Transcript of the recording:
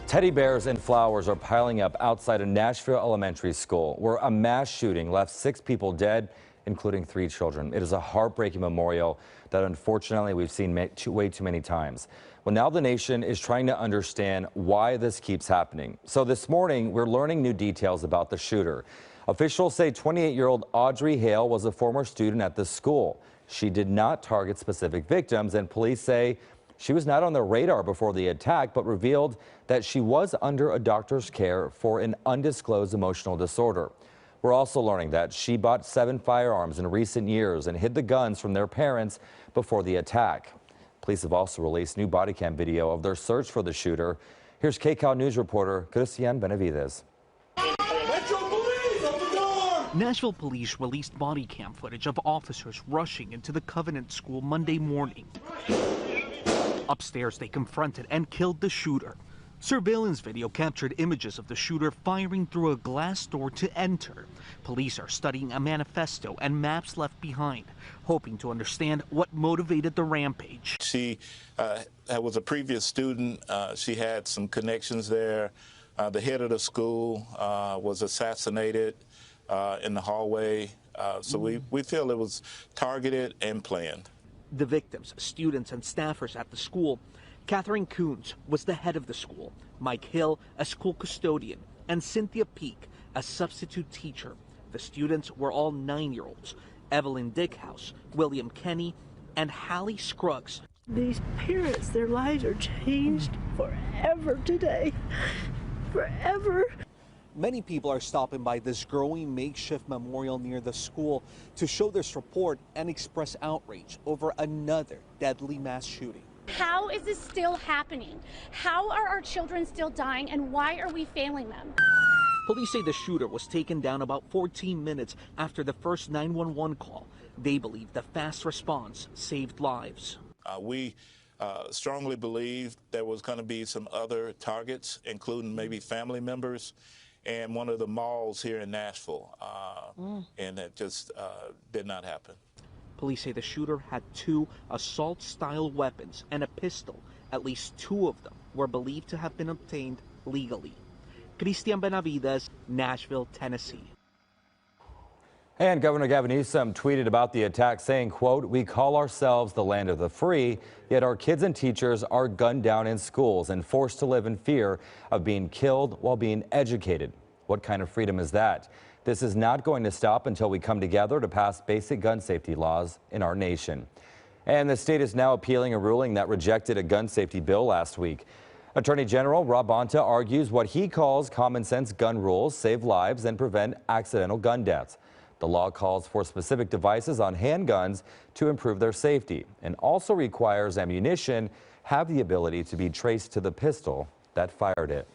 Teddy bears and flowers are piling up outside a Nashville elementary school where a mass shooting left 6 people dead, including 3 children. It is a heartbreaking memorial that unfortunately we've seen way too many times. Well, now the nation is trying to understand why this keeps happening. So this morning, we're learning new details about the shooter. Officials say 28-year-old Audrey Hale was a former student at the school. She did not target specific victims, and police say she was not on the radar before the attack, but revealed that she was under a doctor's care for an undisclosed emotional disorder. We're also learning that she bought 7 firearms in recent years and hid the guns from their parents before the attack. Police have also released new body cam video of their search for the shooter. Here's KCAL News reporter Christian Benavides. Nashville police released body cam footage of officers rushing into the Covenant School Monday morning. Upstairs, they confronted and killed the shooter. Surveillance video captured images of the shooter firing through a glass door to enter. Police are studying a manifesto and maps left behind, hoping to understand what motivated the rampage. She was a previous student. She had some connections there. The head of the school was assassinated in the hallway. So we feel it was targeted and planned. The victims, students and staffers at the school. Catherine Coons was the head of the school, Mike Hill, a school custodian, and Cynthia Peak, a substitute teacher. The students were all 9-year-olds, Evelyn Dickhouse, William Kenny, and Hallie Scruggs. These parents, their lives are changed forever today, forever. Many people are stopping by this growing makeshift memorial near the school to show their support and express outrage over another deadly mass shooting. How is this still happening? How are our children still dying, and why are we failing them? Police say the shooter was taken down about 14 minutes after the first 911 call. They believe the fast response saved lives. We strongly believe there was going to be some other targets, including maybe family members, and one of the malls here in Nashville, and it just did not happen. Police say the shooter had 2 assault-style weapons and a pistol. At least 2 of them were believed to have been obtained legally. Christian Benavides, Nashville, Tennessee. And Governor Gavin Newsom tweeted about the attack saying, quote, "We call ourselves the land of the free, yet our kids and teachers are gunned down in schools and forced to live in fear of being killed while being educated. What kind of freedom is that? This is not going to stop until we come together to pass basic gun safety laws in our nation." And the state is now appealing a ruling that rejected a gun safety bill last week. Attorney General Rob Bonta argues what he calls common sense gun rules save lives and prevent accidental gun deaths. The law calls for specific devices on handguns to improve their safety and also requires ammunition have the ability to be traced to the pistol that fired it.